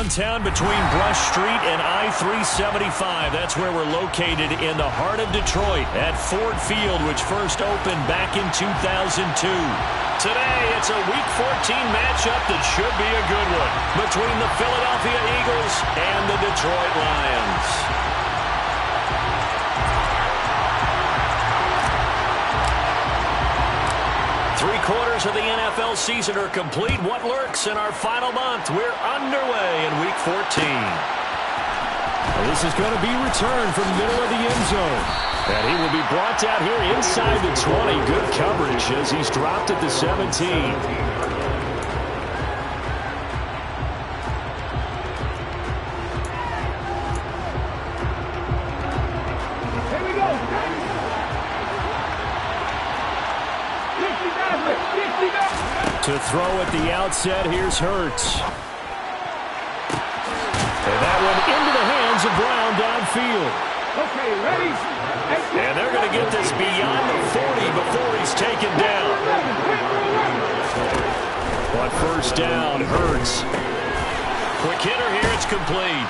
downtown between Brush Street and I-375. That's where we're located in the heart of Detroit at Ford Field, which first opened back in 2002. Today, it's a Week 14 matchup that should be a good one between the Philadelphia Eagles and the Detroit Lions. Three-quarters of the NFL season are complete. What lurks in our final month? We're underway in Week 14. Well, this is going to be returned from the middle of the end zone. And he will be brought out here inside the 20. Good coverage as he's dropped at the 17. To throw at the outset, here's Hurts. And that one into the hands of Brown downfield. Okay, ready? And they're going to get this beyond the 40 before he's taken down. But first down, Hurts. Quick hitter here, it's complete.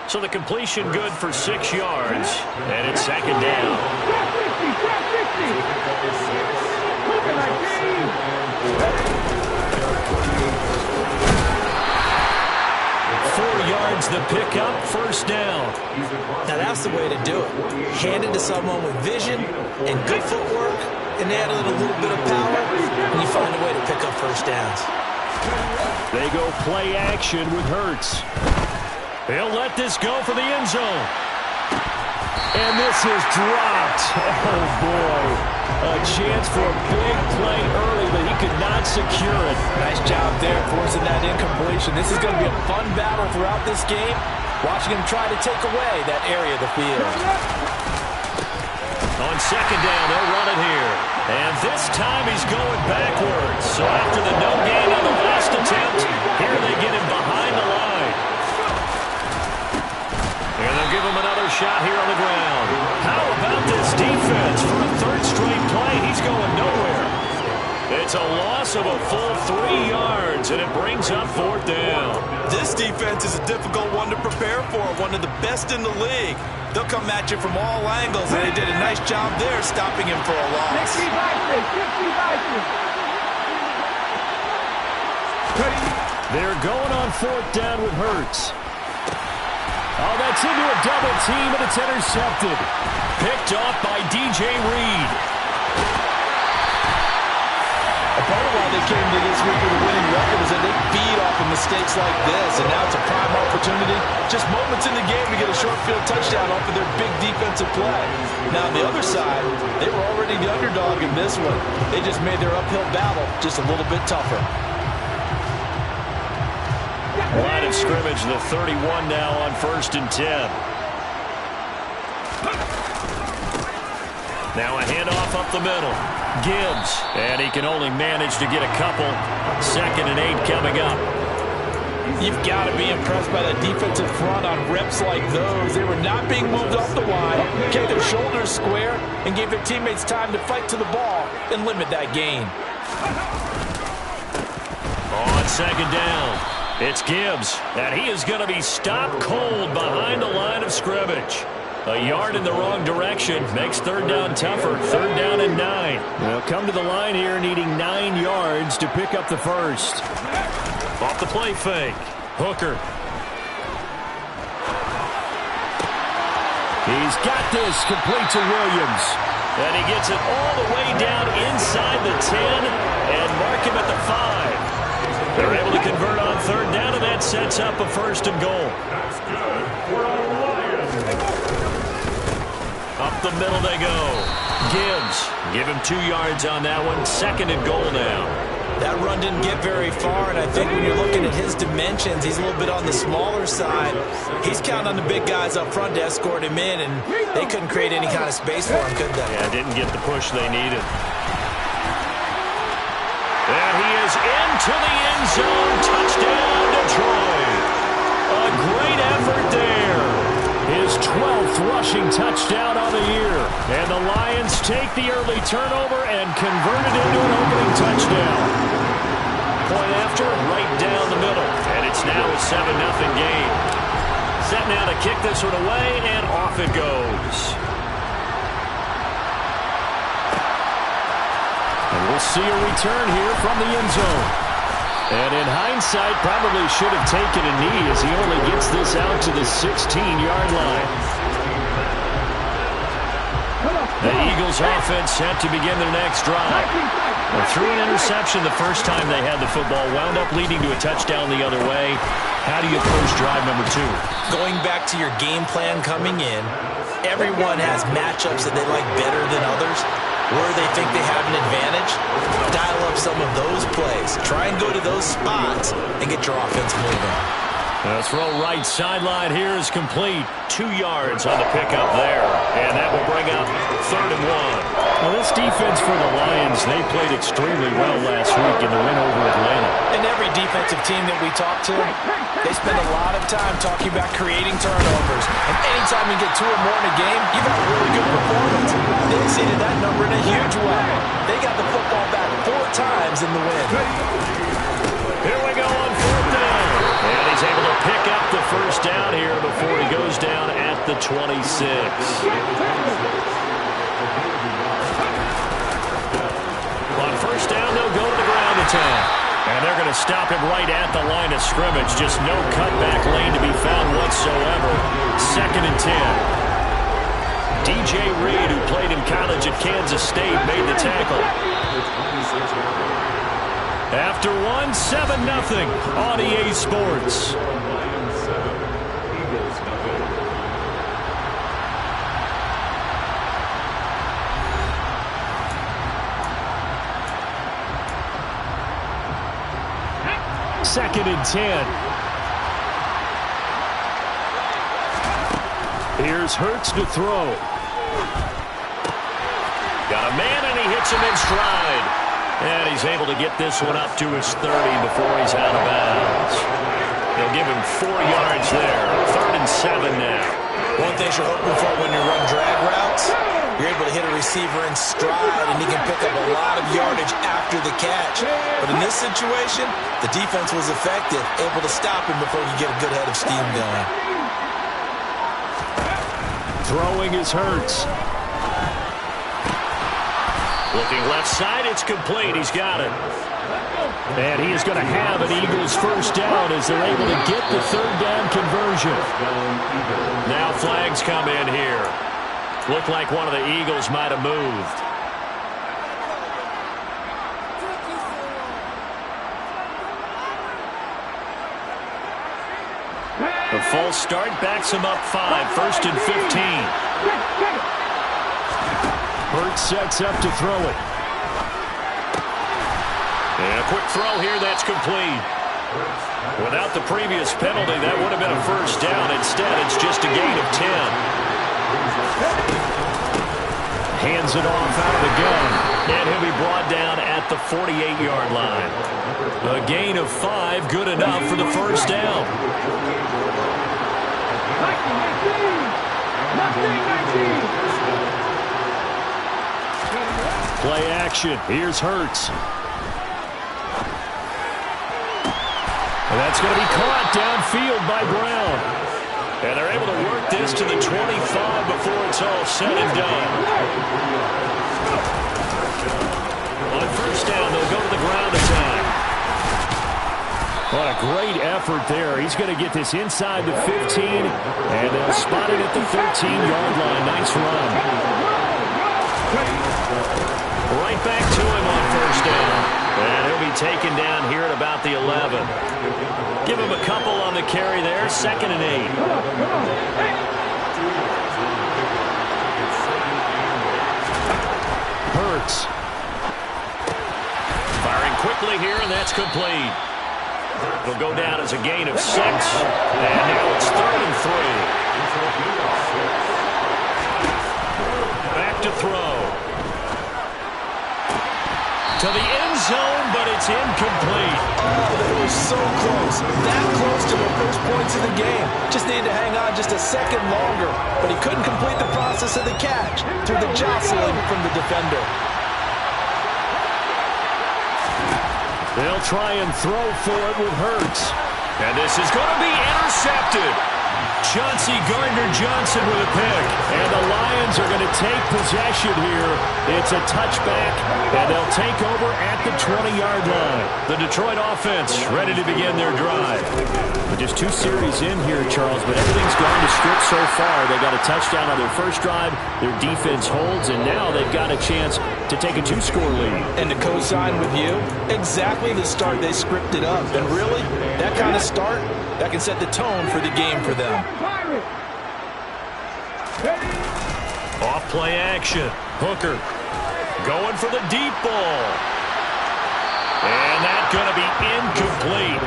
So the completion good for 6 yards. And it's second down. 4 yards the pickup, first down. Now that's the way to do it. Hand it to someone with vision and good footwork, and add in a little bit of power, and you find a way to pick up first downs. They go play action with Hurts. He'll let this go for the end zone. And this is dropped. Oh, boy. A chance for a big play early, but he could not secure it. Nice job there forcing that incompletion. This is going to be a fun battle throughout this game. Watching him try to take away that area of the field. On second down, they'll run it here. And this time he's going backwards. So after the no gain on the last attempt, here they get him behind the line. And they'll give him another shot here on the ground. How about this defense for a third straight play? He's going nowhere. It's a loss of a full 3 yards, and it brings up fourth down. This defense is a difficult one to prepare for, one of the best in the league. They'll come at you from all angles, and they did a nice job there stopping him for a loss. They're going on fourth down with Hurts. Oh, that's into a double team, and it's intercepted. Picked off by DJ Reed. A part of why they came to this week with a winning record is that they feed off of mistakes like this, and now it's a prime opportunity. Just moments in the game to get a short field touchdown off of their big defensive play. Now, on the other side, they were already the underdog in this one. They just made their uphill battle just a little bit tougher. Line of scrimmage, the 31 now on 1st and 10. Now a handoff up the middle. Gibbs, and he can only manage to get a couple. 2nd and 8 coming up. You've got to be impressed by that defensive front on reps like those. They were not being moved off the line, kept their shoulders square, and gave their teammates time to fight to the ball and limit that gain. On second down, it's Gibbs, and he is going to be stopped cold behind the line of scrimmage. A yard in the wrong direction makes third down tougher. 3rd down and 9. They'll come to the line here needing 9 yards to pick up the first. Off the play fake. Hooker. He's got this complete to Williams. And he gets it all the way down inside the 10 and mark him at the 5. They're able to convert on third down, and that sets up a 1st and goal. That's good. We're on the Lions. Up the middle they go. Gibbs, give him 2 yards on that one. 2nd and goal now. That run didn't get very far, and I think when you're looking at his dimensions, he's a little bit on the smaller side. He's counting on the big guys up front to escort him in, and they couldn't create any kind of space for him, could they? Yeah, didn't get the push they needed. And he is into the end zone. Touchdown, Detroit. A great effort there. His 12th rushing touchdown on the year. And the Lions take the early turnover and convert it into an opening touchdown. point after, right down the middle. And it's now a 7-0 game. Set now to kick this one away, and off it goes. And we'll see a return here from the end zone. And in hindsight, probably should have taken a knee as he only gets this out to the 16-yard line. The Eagles offense set to begin their next drive. They threw an interception the first time they had the football, wound up leading to a touchdown the other way. How do you approach drive number 2? Going back to your game plan coming in, everyone has matchups that they like better than others. Where they think they have an advantage, dial up some of those plays. Try and go to those spots and get your offense moving. The throw right sideline here is complete. 2 yards on the pickup there. And that will bring up 3rd and 1. Well, this defense for the Lions, they played extremely well last week in the win over Atlanta. And every defensive team that we talk to, they spend a lot of time talking about creating turnovers. And anytime you get 2 or more in a game, you've got a really good performance. They exceeded that number in a huge way. They got the football back 4 times in the win. Here we go on 4th down. And he's able to pick up the first down here before he goes down at the 26. On 1st down, they'll go to the ground attack. And they're going to stop him right at the line of scrimmage. Just no cutback lane to be found whatsoever. 2nd and 10. DJ Reed, who played in college at Kansas State, made the tackle. After 7-0 on EA Sports. Second and 10. Here's Hurts to throw. Got a man, and he hits him in stride. And he's able to get this one up to his 30 before he's out of bounds. They'll give him 4 yards there. 3rd and 7 now. One thing you're hoping for when you run drag routes, you're able to hit a receiver in stride, and he can pick up a lot of yardage after the catch. But in this situation, the defense was effective, able to stop him before you get a good head of steam going. Throwing is Hurts. Looking left side, it's complete. He's got it. And he is going to have an Eagles first down as they're able to get the 3rd down conversion. Now flags come in here. Looked like one of the Eagles might have moved. The false start backs him up 5. 1st and 15. Hurts sets up to throw it. And a quick throw here, that's complete. Without the previous penalty, that would have been a first down. Instead, it's just a gain of 10. Hands it off out of the gun. And he'll be brought down at the 48-yard line. A gain of 5, good enough for the first down. Play action. Here's Hurts. And that's going to be caught downfield by Brown. And they're able to work this to the 25 before it's all said and done. On 1st down, they'll go to the ground attack. What a great effort there. He's going to get this inside the 15, and they'll spot it at the 13-yard line. Nice run. Right back to him on 1st down. And he'll be taken down here at about the 11. Give him a couple on the carry there. 2nd and 8. Hurts. Firing quickly here, and that's complete. It'll go down as a gain of 6. And now it's 3rd and 3. Back to throw. To the end zone, but it's incomplete. Oh, they were so close. That close to the first points of the game. Just needed to hang on just a second longer. But he couldn't complete the process of the catch through the jostling from the defender. They'll try and throw for it with Hurts. And this is going to be intercepted. Chauncey Gardner-Johnson with a pick. And the Lions are going to take possession here. It's a touchback, and they'll take over at the 20-yard line. The Detroit offense ready to begin their drive. With just 2 series in here, Charles, but everything's gone to script so far. They got a touchdown on their first drive. Their defense holds, and now they've got a chance to take a 2-score lead. And to co-sign with you, exactly the start they scripted up. And really, that kind of start, that can set the tone for the game for them. Off play action. Hooker going for the deep ball. And that's going to be incomplete.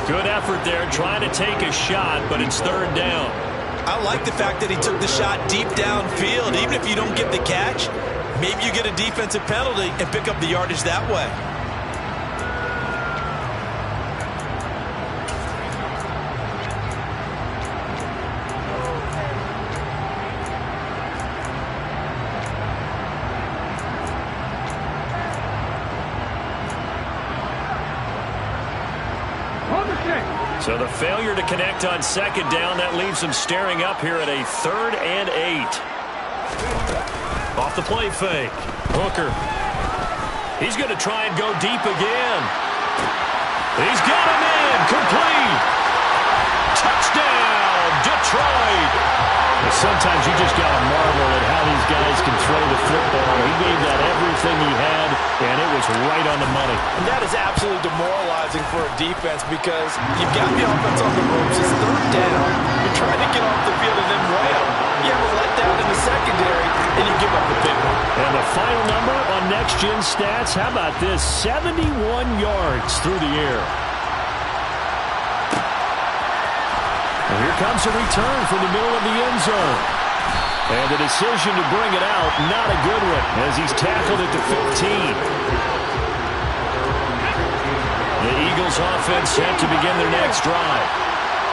Good effort there trying to take a shot, but it's 3rd down. I like the fact that he took the shot deep downfield. Even if you don't get the catch, maybe you get a defensive penalty and pick up the yardage that way. So the failure to connect on 2nd down, that leaves them staring up here at a 3rd and 8. Off the play fake. Hooker. He's going to try and go deep again. He's got him in. Complete. Touchdown, Detroit. Sometimes you just got to marvel at how these guys can throw the football. He gave that everything he had, and it was right on the money. And that is absolutely demoralizing for a defense because you've got the offense on the ropes. It's 3rd down. You're trying to get off the field and then wail. You have a letdown in the secondary, and you give up the big one. And the final number on Next Gen Stats, how about this? 71 yards through the air. And here comes a return from the middle of the end zone. And the decision to bring it out, not a good one, as he's tackled at the 15. The Eagles offense set to begin their next drive.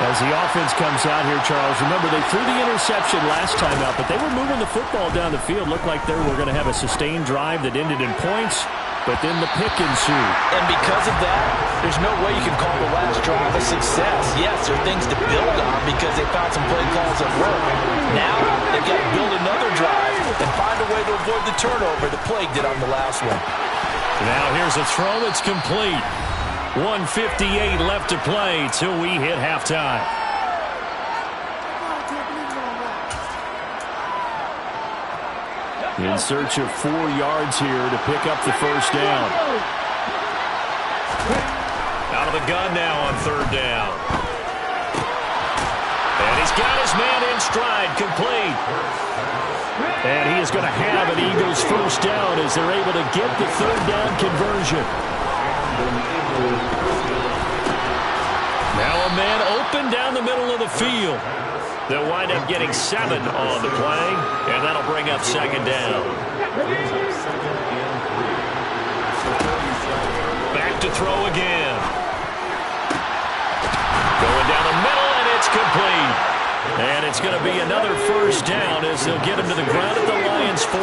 As the offense comes out here, Charles, remember they threw the interception last time out, but they were moving the football down the field. Looked like they were going to have a sustained drive that ended in points, but then the pick ensued. And because of that, there's no way you can call the last drive a success. Yes, there are things to build on because they found some play calls that work. Now, they've got to build another drive and find a way to avoid the turnover the Plague did on the last one. Now here's a throw that's complete. 1:58 left to play till we hit halftime. In search of 4 yards here to pick up the first down. Out of the gun now on 3rd down. And he's got his man in stride, complete. And he is going to have an Eagles first down as they're able to get the 3rd down conversion. Now a man open down the middle of the field. They'll wind up getting 7 on the play, and that'll bring up 2nd down. Back to throw again. Going down the middle, and it's complete. And it's going to be another first down as they'll get him to the ground at the Lions' 42.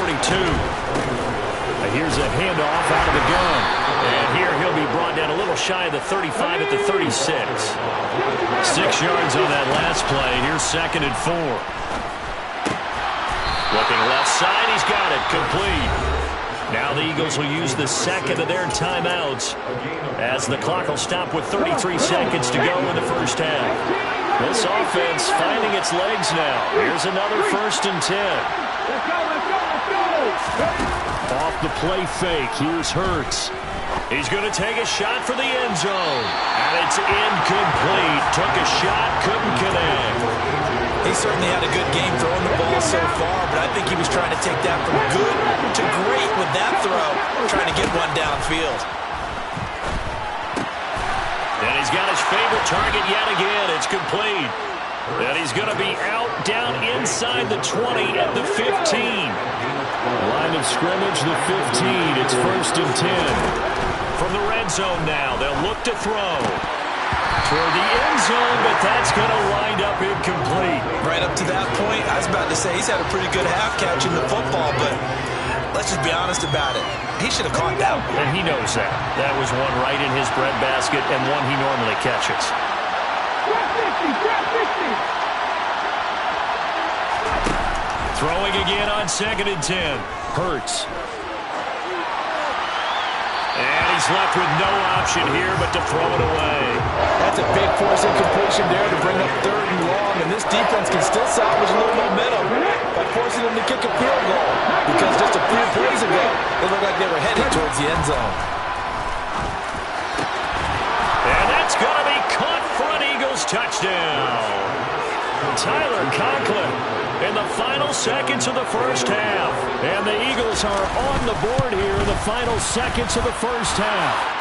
Here's a handoff out of the gun. And here he'll be brought down a little shy of the 35 at the 36. 6 yards on that last play. Here's 2nd and 4. Looking left side, he's got it. Complete. Now the Eagles will use the 2nd of their timeouts as the clock will stop with 33 seconds to go in the first half. This offense finding its legs now. Here's another 1st and 10. Off the play fake, here's Hurts. He's going to take a shot for the end zone. And it's incomplete. Took a shot, couldn't connect. He certainly had a good game throwing the ball so far, but I think he was trying to take that from good to great with that throw, trying to get one downfield. And he's got his favorite target yet again. It's complete. And he's going to be out down inside the 20 at the 15. Line of scrimmage, the 15. It's 1st and 10. From the red zone now, they'll look to throw. Toward the end zone, but that's going to wind up incomplete. Right up to that point, I was about to say he's had a pretty good half catching the football, but Let's just be honest about it. He should have caught that one. And he knows that. That was one right in his breadbasket and one he normally catches. Throwing again on 2nd and 10. Hurts. And he's left with no option here but to throw it away. That's a big force incompletion there to bring up 3rd and long, and this defense can still salvage a little momentum by forcing them to kick a field goal, because just a few plays ago, it looked like they were headed towards the end zone. And that's going to be caught for an Eagles touchdown. Tyler Conklin in the final seconds of the first half. And the Eagles are on the board here in the final seconds of the first half.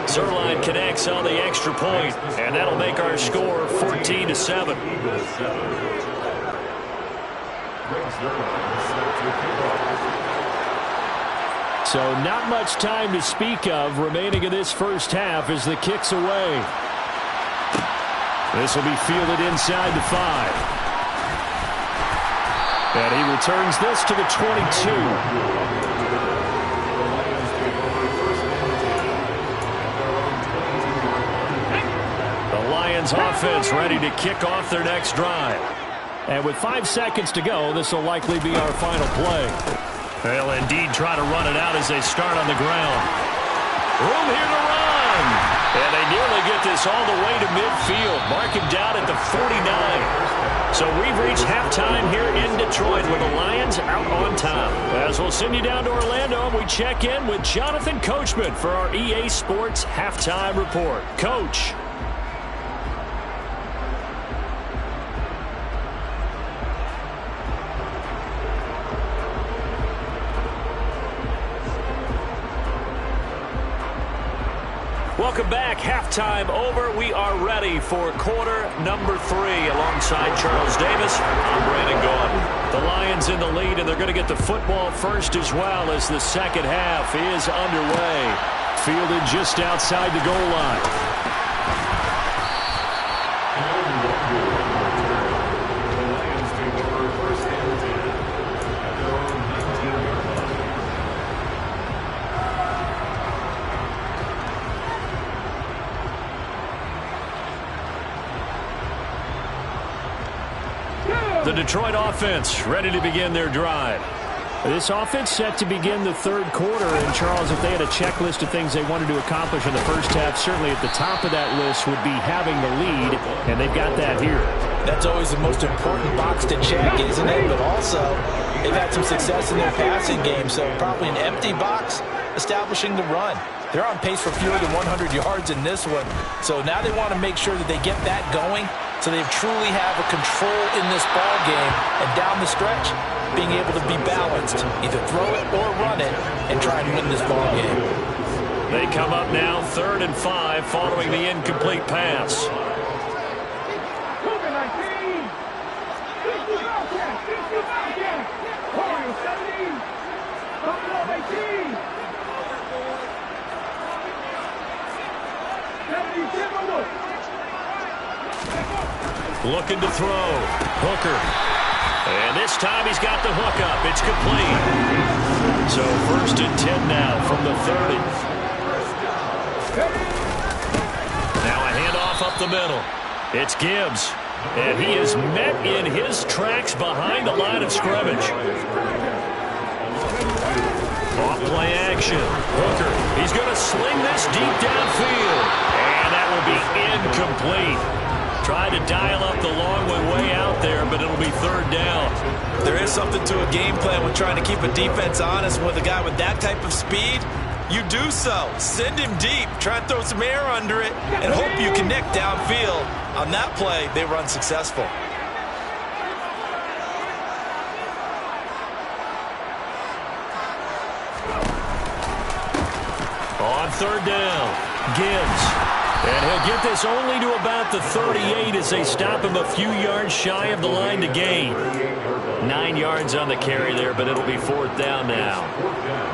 Zerline connects on the extra point, and that'll make our score 14-7. So not much time to speak of remaining in this first half as the kick's away. This will be fielded inside the 5. And he returns this to the 22. The Lions offense ready to kick off their next drive. And with 5 seconds to go, this will likely be our final play. They'll indeed try to run it out as they start on the ground. Room here to run. And they nearly get this all the way to midfield. Mark him down at the 49. So we've reached halftime here in Detroit with the Lions out on top. As we'll send you down to Orlando, we check in with Jonathan Coachman for our EA Sports Halftime Report. Coach. Welcome back. Halftime over. We are ready for quarter number 3. Alongside Charles Davis, I'm Brandon Gaudin. The Lions in the lead, and they're going to get the football first as well as the second half is underway. Fielded just outside the goal line. The Detroit offense ready to begin their drive. This offense set to begin the 3rd quarter. And, Charles, if they had a checklist of things they wanted to accomplish in the first half, certainly at the top of that list would be having the lead, and they've got that here. That's always the most important box to check, isn't it? But also, they've had some success in their passing game, so probably an empty box establishing the run. They're on pace for fewer than 100 yards in this one, so now they want to make sure that they get that going so they truly have a control in this ball game, and down the stretch, being able to be balanced, either throw it or run it, and try and win this ball game. They come up now 3rd and 5 following the incomplete pass. Looking to throw. Hooker. And this time he's got the hook up. It's complete. So 1st and 10 now from the 30. Now a handoff up the middle. It's Gibbs. And he is met in his tracks behind the line of scrimmage. Off play action. Hooker. He's going to sling this deep downfield. And that will be incomplete. Tried to dial up the long way out there, but it'll be 3rd down. There is something to a game plan with trying to keep a defense honest. With a guy with that type of speed, you do so. Send him deep. Try and throw some air under it and hope you connect downfield. On that play, they were unsuccessful. On 3rd down, Gibbs. And he'll get this only to about the 38 as they stop him a few yards shy of the line to gain. 9 yards on the carry there, but it'll be 4th down now.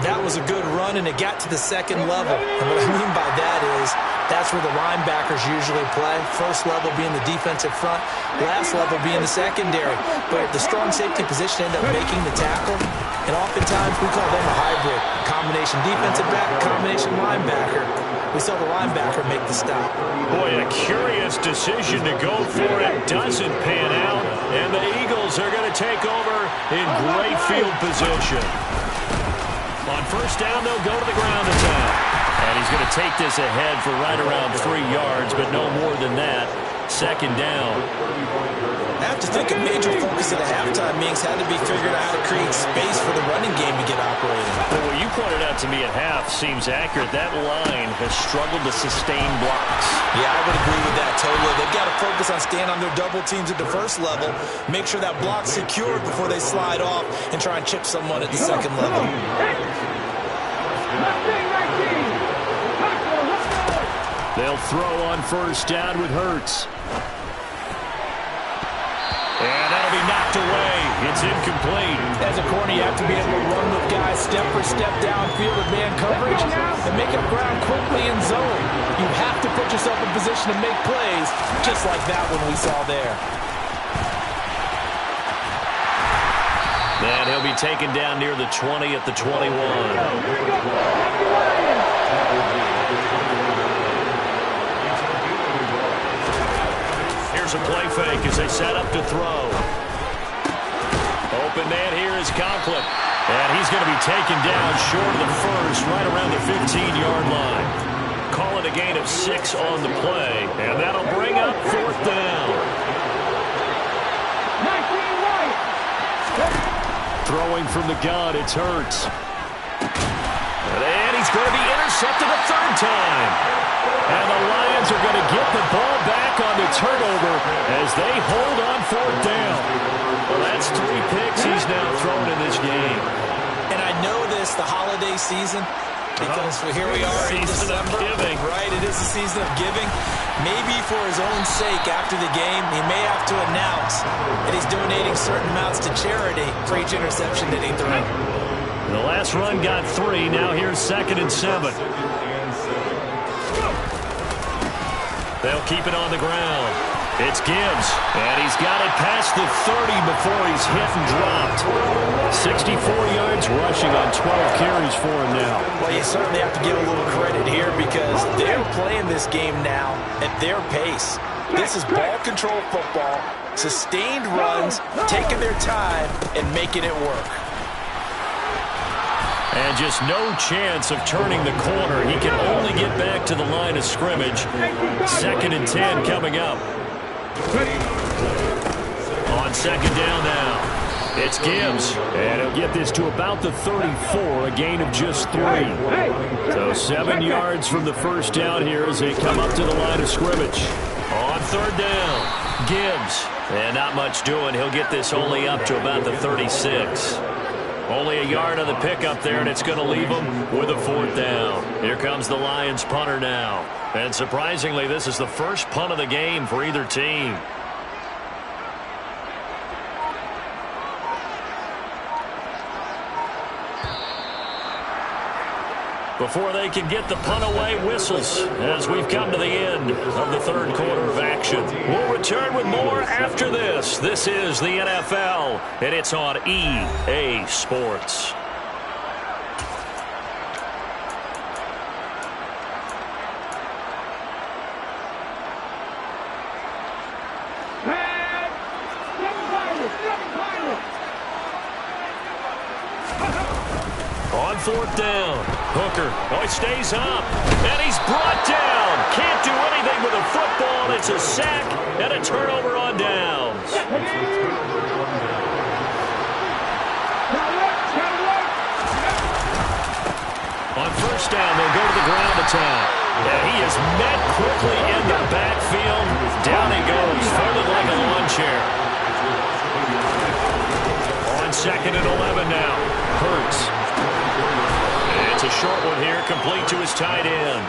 That was a good run, and it got to the 2nd level. And what I mean by that is that's where the linebackers usually play. First level being the defensive front, last level being the secondary. But the strong safety position ended up making the tackle. And oftentimes we call them a hybrid. Combination defensive back, combination linebacker. We saw the linebacker make the stop. Boy, a curious decision to go for it. Doesn't pan out. And the Eagles are going to take over in great field position. On first down, they'll go to the ground attack. And he's going to take this ahead for right around 3 yards, but no more than that. Second down. I have to think a major focus at the halftime meetings had to be figuring out how to create space for the running game to get operating. Well, what you pointed out to me at half seems accurate. That line has struggled to sustain blocks. Yeah, I would agree with that totally. They've got to focus on staying on their double teams at the first level, make sure that block's secured before they slide off and try and chip someone at the second level. They'll throw on first down with Hurts. And that'll be knocked away. It's incomplete. As a corner, you have to be able to run with guys step for step downfield with man coverage and make up ground quickly in zone. You have to put yourself in position to make plays, just like that one we saw there. And he'll be taken down near the 20 at the 21. Here's a play fake as they set up to throw. Open man here is Conklin. And he's going to be taken down short of the first, right around the 15-yard line. Call it a gain of 6 on the play. And that'll bring up fourth down. Throwing from the gun, it's Hurts. And he's going to be intercepted a third time. And the Lions are going to get the ball back on the turnover as they hold on fourth down. Well, that's 3 picks he's now thrown in this game. And I know this, the holiday season, because here we are in December. Right, it is the season of giving. Maybe for his own sake after the game, he may have to announce that he's donating certain amounts to charity for each interception that he threw. The last run got 3. Now here's 2nd and 7. They'll keep it on the ground. It's Gibbs, and he's got it past the 30 before he's hit and dropped. 64 yards rushing on 12 carries for him now. Well, you certainly have to give a little credit here because they're playing this game now at their pace. This is ball control football, sustained runs, taking their time, and making it work. And just no chance of turning the corner. He can only get back to the line of scrimmage. 2nd and 10 coming up. On 2nd down now, it's Gibbs. And he'll get this to about the 34, a gain of just 3. So 7 yards from the first down here as they come up to the line of scrimmage. On 3rd down, Gibbs. And not much doing. He'll get this only up to about the 36. Only a yard on the pickup there, and it's going to leave them with a 4th down. Here comes the Lions punter now. And surprisingly, this is the first punt of the game for either team. Before they can get the punt away, whistles as we've come to the end of the 3rd quarter of action. We'll return with more after this. This is the NFL, and it's on EA Sports. On 4th down, Hooker, he stays up, and he's brought down. Can't do anything with a football. It's a sack and a turnover on downs. On first down, they'll go to the ground attack. And he is met quickly in the backfield. Down he goes, folded like a lawn chair. On 2nd and 11 now, Hurts. It's a short one here, complete to his tight end.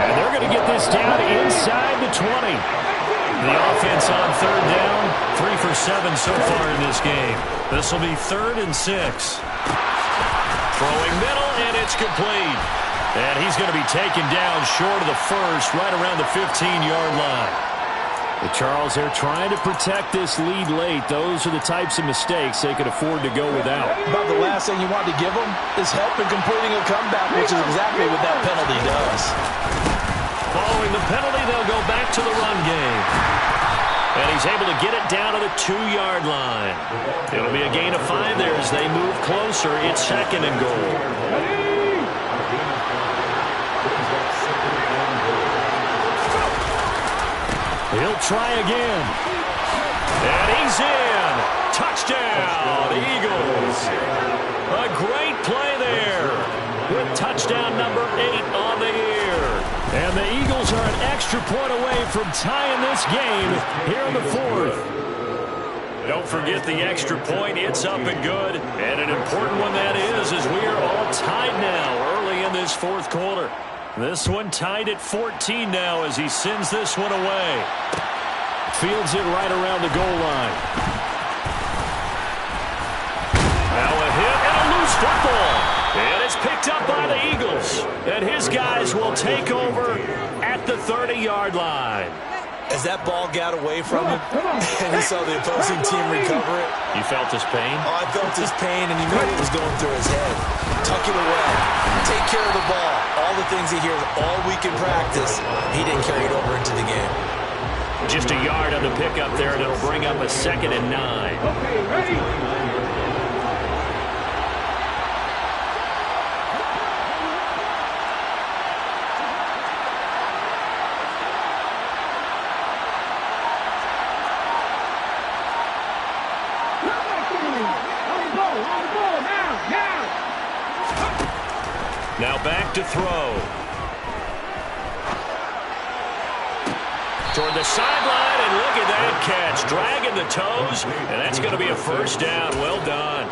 And they're going to get this down inside the 20. The offense on 3rd down, 3 for 7 so far in this game. This will be 3rd and 6. Throwing middle, and it's complete. And he's going to be taken down short of the first, right around the 15-yard line. Charles, they're trying to protect this lead late. Those are the types of mistakes they could afford to go without. About the last thing you want to give them is help in completing a comeback, which is exactly what that penalty does. Following the penalty, they'll go back to the run game. And he's able to get it down to the 2-yard line. It'll be a gain of 5 there as they move closer. It's 2nd and goal. He'll try again. And he's in. Touchdown, Eagles. A great play there with touchdown number 8 on the year. And the Eagles are an extra point away from tying this game here in the 4th. Don't forget the extra point. It's up and good. And an important one that is, as we are all tied now early in this 4th quarter. This one tied at 14 now as he sends this one away. Fields it right around the goal line. Now a hit and a loose football. And it's picked up by the Eagles. And his guys will take over at the 30-yard line. As that ball got away from him, and he saw the opposing team recover it. You felt his pain? Oh, I felt his pain, and he knew what was going through his head. Tuck it away. Take care of the ball. All the things he hears all week in practice, he didn't carry it over into the game. Just a yard on the pickup there, and it'll bring up a 2nd and 9. Okay, ready? Now back to throw. Toward the sideline, and look at that catch. Dragging the toes, and that's going to be a 1st down. Well done.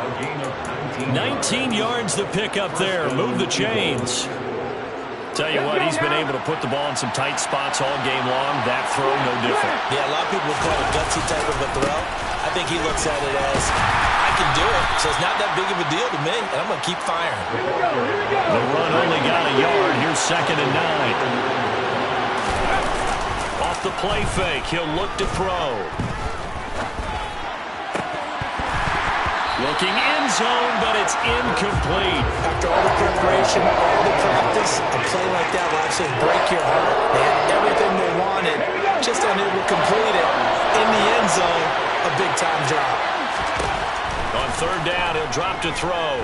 19 yards to pick up there. Move the chains. Tell you what, he's been able to put the ball in some tight spots all game long. That throw, no different. Yeah, a lot of people would call it a gutsy type of a throw. I think he looks at it as, I can do it, so it's not that big of a deal to me, and I'm going to keep firing. The run only got a yard. Here's 2nd and 9. Off the play fake, he'll look to throw. Looking end zone, but it's incomplete. After all the preparation, all the practice, a play like that will actually break your heart. They had everything they wanted, just unable to complete it. In the end zone, a big-time drop. On 3rd down, he'll drop to throw.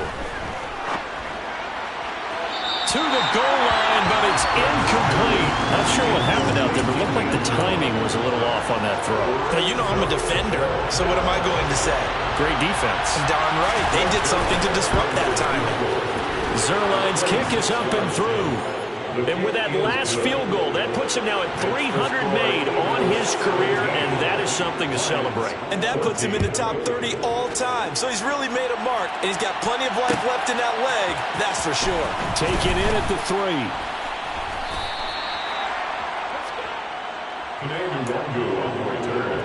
To the goal line, but it's incomplete. Not sure what happened out there, but it looked like the timing was a little off on that throw. Now, you know I'm a defender, so what am I going to say? Great defense. Darn right. They did something to disrupt that timing. Zerline's kick is up and through. And with that last field goal, that puts him now at 300 made on his career, and that is something to celebrate. And that puts him in the top 30 all time. So he's really made a mark, and he's got plenty of life left in that leg, that's for sure. Taken in at the 3. Commander Bongo on the return.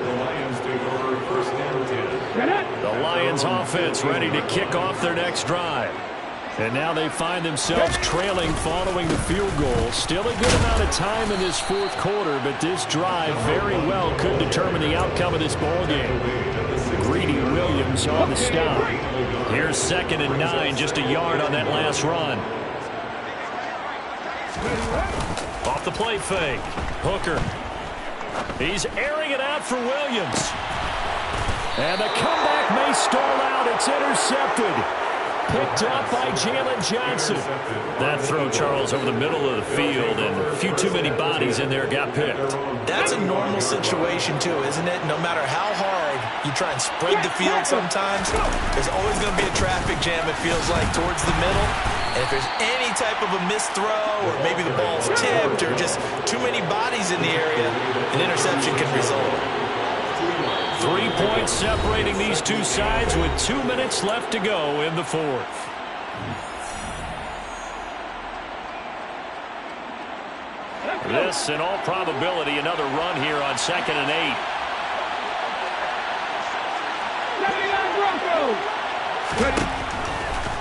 The Lions take over 1st and 10. The Lions offense ready to kick off their next drive. And now they find themselves trailing following the field goal. Still a good amount of time in this 4th quarter, but this drive very well could determine the outcome of this ball game. Greedy Williams on the stop. Here's 2nd and 9, just a yard on that last run. Off the play fake. Hooker. He's airing it out for Williams. And the comeback may stall out. It's intercepted. Picked up by Jalen Johnson. That throw, Charles, over the middle of the field, and a few too many bodies in there got picked. That's a normal situation, too, isn't it? No matter how hard you try and spread the field sometimes, there's always going to be a traffic jam, it feels like, towards the middle. And if there's any type of a missed throw, or maybe the ball's tipped, or just too many bodies in the area, an interception can result. 3 points separating these two sides with 2 minutes left to go in the 4th. This, in all probability, another run here on 2nd and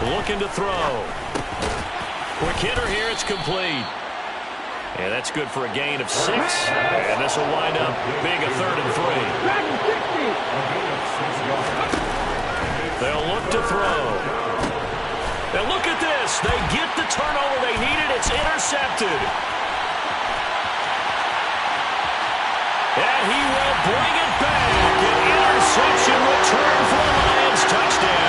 8. Looking to throw. Quick hitter here, it's complete. And that's good for a gain of 6. And this will wind up being a 3rd and 3. They'll look to throw. And look at this. They get the turnover they needed. It's intercepted. And he will bring it back. An interception return for the Lions. Touchdown.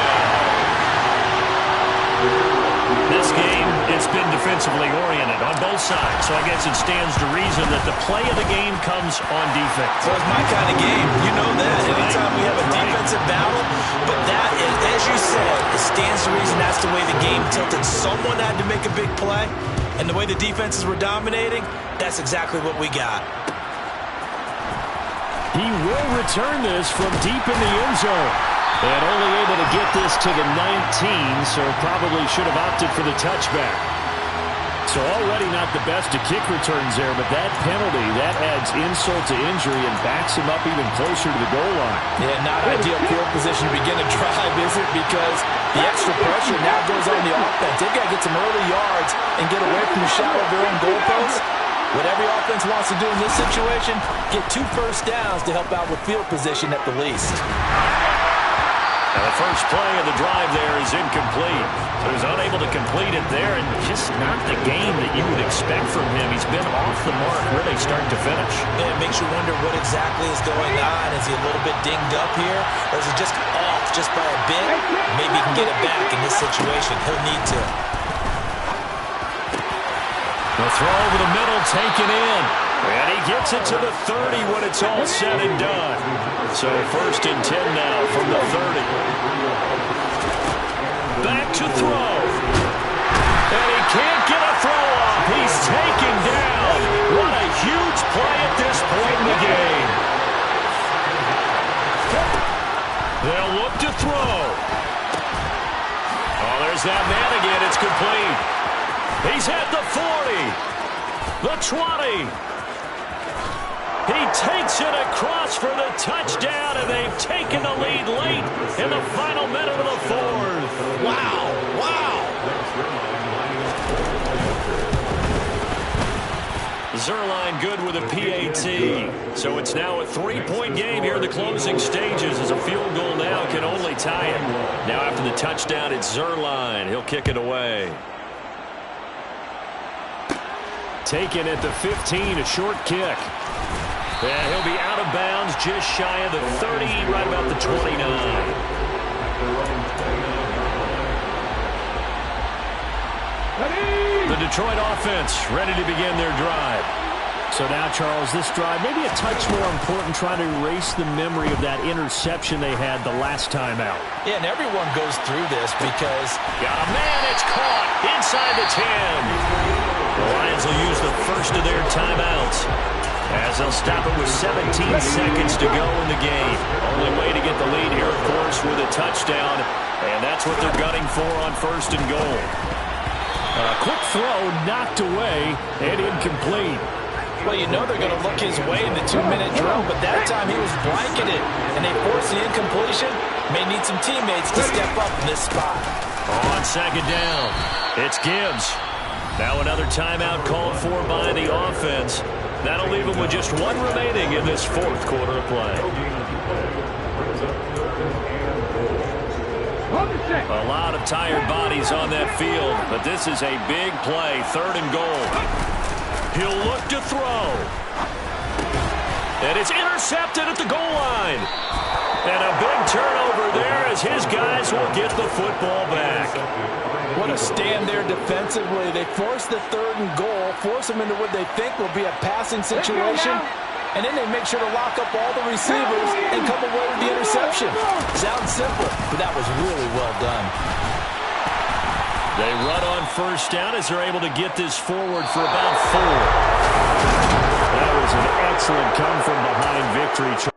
This game, it's been defensively oriented on both sides, so I guess it stands to reason that the play of the game comes on defense. So it's my kind of game. You know that. Anytime we have a defensive battle, but that is, as you said, it stands to reason that's the way the game tilted. Someone had to make a big play, and the way the defenses were dominating, that's exactly what we got. He will return this from deep in the end zone. And only able to get this to the 19, so probably should have opted for the touchback. So already not the best of kick returns there, but that penalty, that adds insult to injury and backs him up even closer to the goal line. Yeah, not ideal field position to begin a drive, is it? Because the extra pressure now goes on the offense. They've got to get some early yards and get away from the shadow of their own goalposts. What every offense wants to do in this situation, get 2 first downs to help out with field position at the least. Now the first play of the drive there is incomplete. So he's unable to complete it there, and just not the game that you would expect from him. He's been off the mark really start to finish. And it makes you wonder what exactly is going on. Is he a little bit dinged up here, or is he just off just by a bit? Maybe he can get it back in this situation. He'll need to. The throw over the middle, taken in. And he gets it to the 30 when it's all said and done. So 1st and 10 now from the 30. Back to throw. And he can't get a throw off. He's taken down. What a huge play at this point in the game. They'll look to throw. Oh, there's that man again. It's complete. He's at the 40. The 20. He takes it across for the touchdown, and they've taken the lead late in the final minute of the 4th. Wow, wow. Zerline good with a PAT. So it's now a 3-point game here in the closing stages as a field goal now can only tie it. Now after the touchdown, it's Zerline. He'll kick it away. Taken at the 15, a short kick. And he'll be out of bounds just shy of the 30, right about the 29. The Detroit offense ready to begin their drive. So now, Charles, this drive maybe a touch more important, trying to erase the memory of that interception they had the last time out. Yeah, and everyone goes through this because... Got a man, it's caught inside the 10. The Lions will use the first of their timeouts as they'll stop it with 17 seconds to go in the game. Only way to get the lead here, of course, with a touchdown, and that's what they're gunning for on 1st and goal. A quick throw knocked away and incomplete. Well, you know they're going to look his way in the 2-minute drill, but that time he was blanketed, and they forced the incompletion. May need some teammates to step up in this spot. On 2nd down, it's Gibbs. Now another timeout called for by the offense. That'll leave him with just 1 remaining in this 4th quarter of play. A lot of tired bodies on that field, but this is a big play, 3rd and goal. He'll look to throw. And it's intercepted at the goal line. And a big turnover there as his guys will get the football back. What a stand there defensively. They force the 3rd and goal, force them into what they think will be a passing situation, and then they make sure to lock up all the receivers and come away with the interception. Sounds simple, but that was really well done. They run on 1st down as they're able to get this forward for about 4. That was an excellent come-from-behind victory.